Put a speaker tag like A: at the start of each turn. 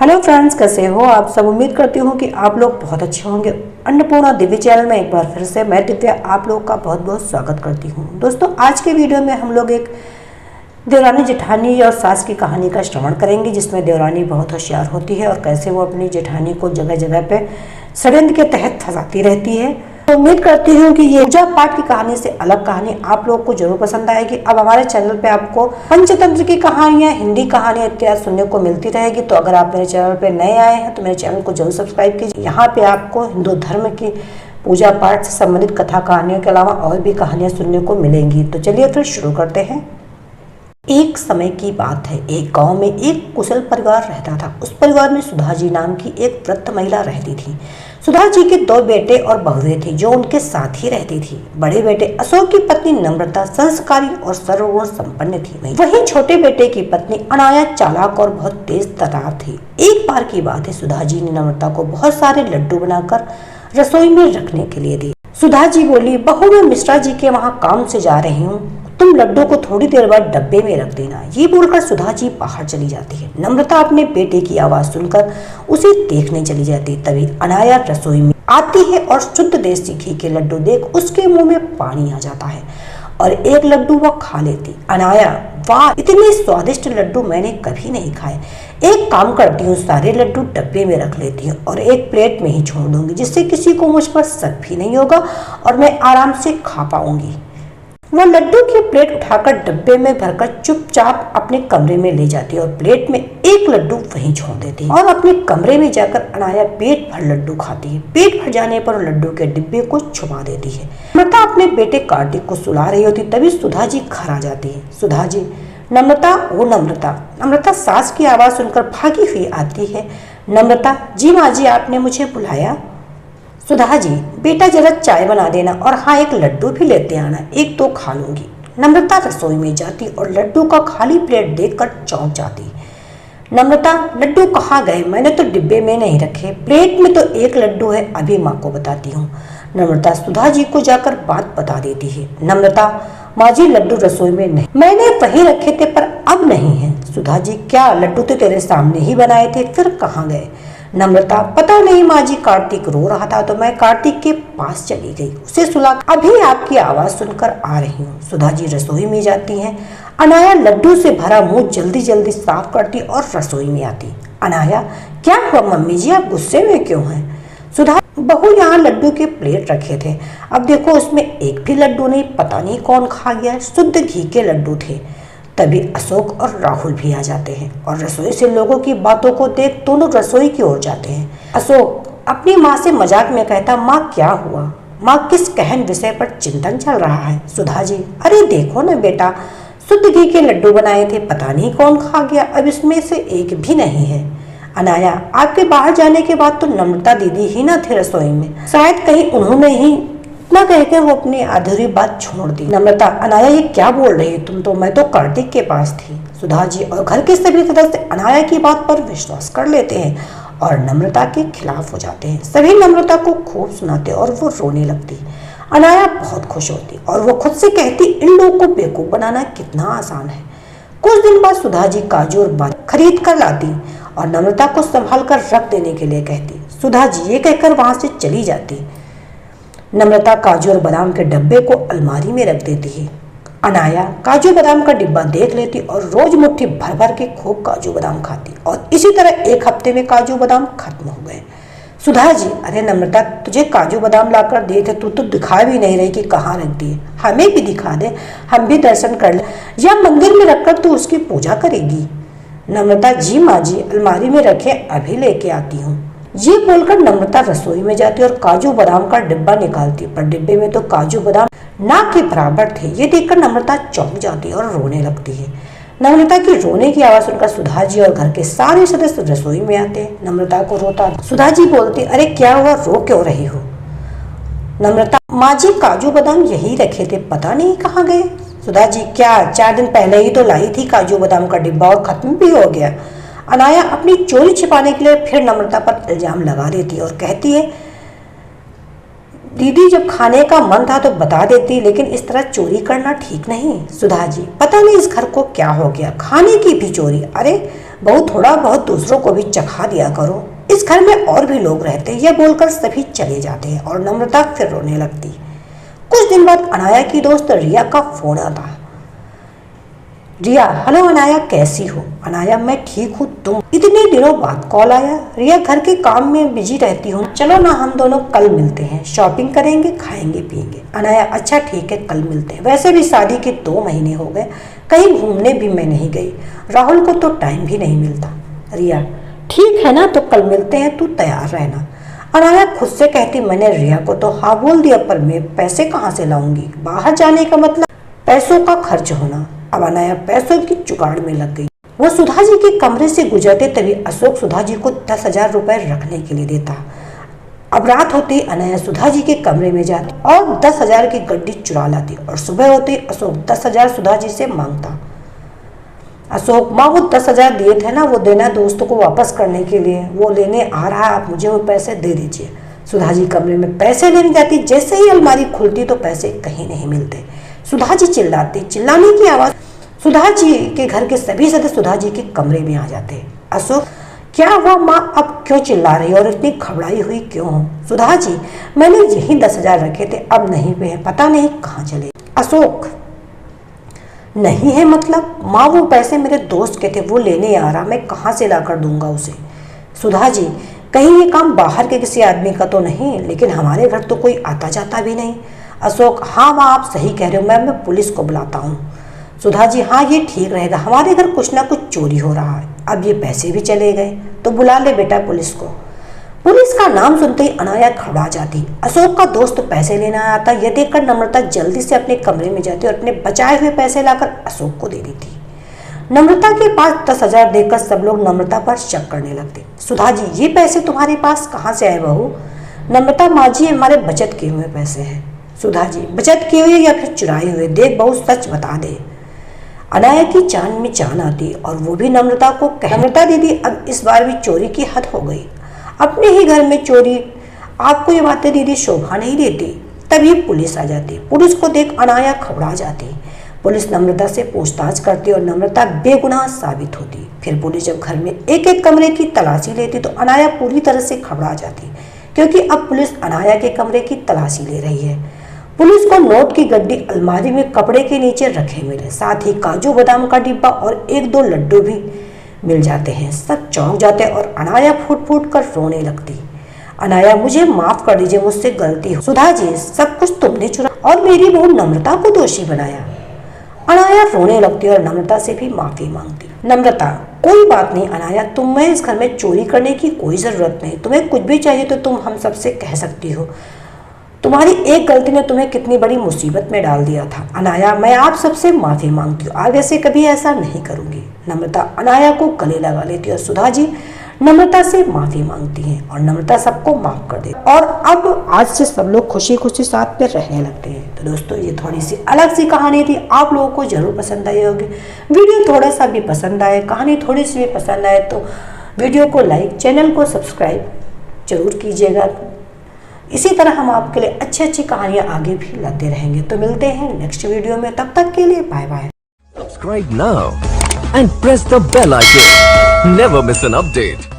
A: Hello friends, कैसे हो आप सब। उम्मीद करती हूँ कि आप लोग बहुत अच्छे होंगे। अन्नपूर्णा दिव्य चैनल में एक बार फिर से मैं दिव्या आप लोग का बहुत बहुत स्वागत करती हूँ। दोस्तों, आज के वीडियो में हम लोग एक देवरानी जेठानी और सास की कहानी का श्रवण करेंगे, जिसमें देवरानी बहुत होशियार होती है और कैसे वो अपनी जेठानी को जगह जगह पे षड्यंत्र के तहत फंसाती रहती है। तो उम्मीद करती हूँ कि ये पूजा पाठ की कहानी से अलग कहानी आप लोग को जरूर पसंद आएगी। अब हमारे चैनल पे आपको पंचतंत्र की कहानियाँ, हिंदी कहानियाँ इत्यादि सुनने को मिलती रहेगी। तो अगर आप मेरे चैनल पे नए आए हैं तो मेरे चैनल को जरूर सब्सक्राइब कीजिए। यहाँ पे आपको हिंदू धर्म की पूजा पाठ से संबंधित कथा कहानियों के अलावा और भी कहानियाँ सुनने को मिलेंगी। तो चलिए फिर शुरू करते हैं। एक समय की बात है, एक गांव में एक कुशल परिवार रहता था। उस परिवार में सुधा जी नाम की एक वृद्ध महिला रहती थी। सुधा जी के 2 बेटे और बहुएं थी जो उनके साथ ही रहती थी। बड़े बेटे अशोक की पत्नी नम्रता संस्कारी और सर्वगुण संपन्न थी। वहीं छोटे बेटे की पत्नी अनाया चालाक और बहुत तेज तर्रार थी। एक बार की बात है, सुधा जी ने नम्रता को बहुत सारे लड्डू बनाकर रसोई में रखने के लिए दिए। सुधा जी बोली, बहू मैं मिश्रा जी के वहाँ काम से जा रही हूँ, तुम लड्डू को थोड़ी देर बाद डब्बे में रख देना। ये बोलकर सुधा जी बाहर चली जाती है। नम्रता अपने बेटे की आवाज सुनकर उसे देखने चली जाती। तभी अनाया रसोई में आती है और शुद्ध देसी घी के लड्डू देख उसके मुंह में पानी आ जाता है और एक लड्डू वह खा लेती। अनाया, वाह, इतने स्वादिष्ट लड्डू मैंने कभी नहीं खाए। एक काम करती हूँ, सारे लड्डू डब्बे में रख लेती हूँ और एक प्लेट में ही छोड़ दूंगी, जिससे किसी को मुझ पर शक भी नहीं होगा और मैं आराम से खा पाऊंगी। वह लड्डू की प्लेट उठाकर डब्बे में भरकर चुपचाप अपने कमरे में ले जाती है और प्लेट में एक लड्डू वहीं छोड़ देती है और अपने कमरे में जाकर अनाया पेट भर लड्डू खाती है। पेट भर जाने पर लड्डू के डिब्बे को छुपा देती है। नम्रता अपने बेटे कार्तिक को सुला रही होती, तभी सुधा जी घर आ जाती है। सुधा जी, नम्रता, ओ नम्रता। नम्रता सास की आवाज सुनकर भागी हुई आती है। नम्रता, जी माँ जी, आपने मुझे बुलाया। सुधा जी, बेटा जरा चाय बना देना और हाँ, एक लड्डू भी लेते आना, एक तो खा लूंगी। नम्रता रसोई में जाती और लड्डू का खाली प्लेट देखकर चौंक जाती। नम्रता, लड्डू कहाँ गए? मैंने तो डिब्बे में नहीं रखे, प्लेट में तो एक लड्डू है, अभी माँ को बताती हूँ। नम्रता सुधा जी को जाकर बात बता देती है। नम्रता, माँ जी, लड्डू रसोई में नहीं, मैंने वहीं रखे थे पर अब नहीं है। सुधा जी, क्या लड्डू तो तेरे सामने ही बनाए थे, फिर कहाँ गए? नम्रता, पता नहीं माँ जी, कार्तिक रो रहा था तो मैं कार्तिक के पास चली गई, उसे सुला अभी आपकी आवाज सुनकर आ रही हूँ। सुधा जी रसोई में जाती हैं। अनाया लड्डू से भरा मुंह जल्दी जल्दी साफ करती और रसोई में आती। अनाया, क्या हुआ मम्मी जी, आप गुस्से में क्यों हैं? सुधा, बहू यहाँ लड्डू के प्लेट रखे थे, अब देखो उसमें एक भी लड्डू नहीं, पता नहीं कौन खा गया, शुद्ध घी के लड्डू थे। तभी अशोक और राहुल भी आ जाते हैं और रसोई से लोगों की बातों को देख दोनों रसोई की ओर जाते हैं। अशोक अपनी माँ से मजाक में कहता, माँ क्या हुआ? माँ, किस गहन विषय पर चिंतन चल रहा है? सुधा जी, अरे देखो ना बेटा, शुद्ध घी के लड्डू बनाए थे, पता नहीं कौन खा गया, अब इसमें से एक भी नहीं है। अनाया, आपके बाहर जाने के बाद तो नम्रता दीदी ही ना थे रसोई में, शायद कहीं उन्होंने ही इतना कहकर वो अपनी अधूरी बात छोड़ दी। नम्रता, अनाया ये क्या बोल रही है तुम? तो मैं तो कार्तिक के पास थी। सुधा जी और घर के सभी सदस्य अनाया की बात पर विश्वास कर लेते हैं और नम्रता के खिलाफ हो जाते हैं। सभी नम्रता को खूब सुनाते और वो रोने लगती। अनाया बहुत खुश होती और वो खुद से कहती, इन लोगों को बेवकूफ बनाना कितना आसान है। कुछ दिन बाद सुधा जी काजू और बादाम खरीद कर लाती और नम्रता को संभाल कर रख देने के लिए कहती। सुधा जी ये कहकर वहां से चली जाती। नम्रता काजू और बादाम के डब्बे को अलमारी में रख देती है। अनाया काजू बादाम का डिब्बा देख लेती और रोज मुट्ठी भर भर के खूब काजू बादाम खाती और इसी तरह एक हफ्ते में काजू बादाम खत्म हो गए। सुधा जी, अरे नम्रता, तुझे काजू बादाम लाकर दिए थे, तू तो दिखा भी नहीं रही कि कहाँ रख दिए, हमें भी दिखा दे, हम भी दर्शन कर ले, या मंदिर में रखकर तू उसकी पूजा करेगी? नम्रता, जी माँ जी, अलमारी में रखे, अभी लेके आती हूँ। ये बोलकर नम्रता रसोई में जाती और काजू बादाम का डिब्बा निकालती, पर डिब्बे में तो काजू बादाम ना के बराबर थे। ये देखकर नम्रता चौंक जाती और रोने लगती है। नम्रता की रोने की आवाज सुनकर सुधा जी और घर के सारे सदस्य रसोई में आते हैं। नम्रता को रोता सुधा जी बोलती, अरे क्या हुआ, रो क्यों रही हो? नम्रता, माँ जी, काजू बादाम यही रखे थे, पता नहीं कहाँ गए। सुधा जी, क्या 4 दिन पहले ही तो लाई थी काजू बादाम का डिब्बा और खत्म भी हो गया। अनाया अपनी चोरी छिपाने के लिए फिर नम्रता पर इल्जाम लगा देती और कहती है, दीदी जब खाने का मन था तो बता देती, लेकिन इस तरह चोरी करना ठीक नहीं। सुधा जी, पता नहीं इस घर को क्या हो गया, खाने की भी चोरी, अरे बहू थोड़ा बहुत दूसरों को भी चखा दिया करो, इस घर में और भी लोग रहते हैं। यह बोलकर सभी चले जाते हैं और नम्रता फिर रोने लगती। कुछ दिन बाद अनाया की दोस्त रिया का फोन आता। रिया, हेलो अनाया, कैसी हो? अनाया, मैं ठीक हूँ, तुम? इतने दिनों बाद कॉल आया। रिया, घर के काम में बिजी रहती हूँ, चलो ना हम दोनों कल मिलते हैं, शॉपिंग करेंगे, खाएंगे पिएंगे। अनाया, अच्छा ठीक है, कल मिलते हैं। वैसे भी शादी के 2 महीने हो गए, कहीं घूमने भी मैं नहीं गई, राहुल को तो टाइम भी नहीं मिलता। रिया, ठीक है ना, तो कल मिलते हैं, तू तैयार रहना। अनाया खुद से कहती, मैंने रिया को तो हाँ बोल दिया, पर मैं पैसे कहाँ से लाऊंगी? बाहर जाने का मतलब पैसों का खर्च होना। अब अनाया पैसों की जुगाड़ में लग गई। वो सुधा जी के कमरे से गुजरते तभी अशोक सुधा जी को 10,000 रुपए रखने के लिए देता। अब रात होती अनाया सुधा जी के कमरे में जाती और 10,000 की गड्डी चुरा लाती और सुबह होते अशोक 10,000 सुधा जी से मांगता। अशोक, माँ वो 10,000 दिए थे ना, वो देना दोस्तों को वापस करने के लिए, वो लेने आ रहा है, आप मुझे वो पैसे दे दीजिए। सुधा जी कमरे में पैसे लेने जाती, जैसे ही अलमारी खुलती तो पैसे कहीं नहीं मिलते। सुधा जी चिल्लाती, चिल्लाने की आवाज सुधा जी के घर के सभी सदस्य सुधा जी के कमरे में आ जाते। अशोक, क्या हुआ माँ, अब क्यों चिल्ला रही और इतनी घबराई हुई क्यों हो? सुधा जी, मैंने यही 10,000 रखे थे, अब नहीं पे है, पता नहीं कहाँ चले। अशोक, नहीं है मतलब? माँ वो पैसे मेरे दोस्त के थे, वो लेने आ रहा, मैं कहाँ से लाकर दूंगा उसे? सुधा जी, कहीं ये काम बाहर के किसी आदमी का तो नहीं, लेकिन हमारे घर तो कोई आता जाता भी नहीं। अशोक, हाँ माँ आप सही कह रहे हो, मैं पुलिस को बुलाता हूँ। सुधा जी, हाँ ये ठीक रहेगा, हमारे घर कुछ ना कुछ चोरी हो रहा है, अब ये पैसे भी चले गए तो बुला ले बेटा पुलिस को। पुलिस का नाम सुनते ही अनाया घबरा जाती। अशोक का दोस्त पैसे लेना आता, यह देखकर नम्रता जल्दी से अपने कमरे में जाती और अपने बचाए हुए पैसे लाकर अशोक को दे देती। नम्रता के पास 10,000 देखकर सब लोग नम्रता पर शक करने लगते। सुधा जी, ये पैसे तुम्हारे पास कहाँ से आए बहू? नम्रता, माँ जी हमारे बचत किए हुए पैसे हैं। सुधा जी, बचत किए हुए या फिर चुराए हुए? देख बहू सच बता दे। अनाया की चांद में चांद आती और वो भी नम्रता को नम्रता दीदी, अब इस बार भी चोरी की हद हो गई, अपने ही घर में चोरी, आपको ये बातें दीदी शोभा नहीं देती। तभी पुलिस आ जाती। पुलिस को देख अनाया घबरा जाती। पुलिस नम्रता से पूछताछ करती और नम्रता बेगुनाह साबित होती। फिर पुलिस जब घर में एक एक कमरे की तलाशी लेती तो अनाया पूरी तरह से घबरा जाती, क्योंकि अब पुलिस अनाया के कमरे की तलाशी ले रही है। पुलिस को नोट की गड्डी अलमारी में कपड़े के नीचे रखे मिले, साथ ही काजू बादाम का डिब्बा और 1-2 लड्डू भी मिल जाते हैं। सब चौंक जाते और अनाया फूट फूट कर रोने लगती। अनाया, मुझे माफ कर दीजिए, मुझसे गलती हो। सुधा जी, सब कुछ तुमने चुरा और मेरी बहू नम्रता को दोषी बनाया। अनाया रोने लगती और नम्रता से भी माफी मांगती। नम्रता, कोई बात नहीं अनाया, तुम्हें इस घर में चोरी करने की कोई जरूरत नहीं, तुम्हें कुछ भी चाहिए तो तुम हम सबसे कह सकती हो। तुम्हारी एक गलती ने तुम्हें कितनी बड़ी मुसीबत में डाल दिया था। अनाया, मैं आप सबसे माफी मांगती हूँ, आगे से कभी ऐसा नहीं करूंगी। नम्रता अनाया को गले लगा लेती और सुधा जी नम्रता से माफी मांगती हैं और नम्रता सबको माफ कर देती और अब आज से सब लोग खुशी खुशी साथ में रहने लगते हैं। तो दोस्तों ये थोड़ी सी अलग सी कहानी थी, आप लोगों को जरूर पसंद आई होगी। वीडियो थोड़ा सा भी पसंद आए, कहानी थोड़ी सी भी पसंद आए तो वीडियो को लाइक, चैनल को सब्सक्राइब जरूर कीजिएगा। इसी तरह हम आपके लिए अच्छी अच्छी कहानियां आगे भी लाते रहेंगे। तो मिलते हैं नेक्स्ट वीडियो में, तब तक के लिए bye bye.
B: Subscribe now and press the bell icon. Never miss an update.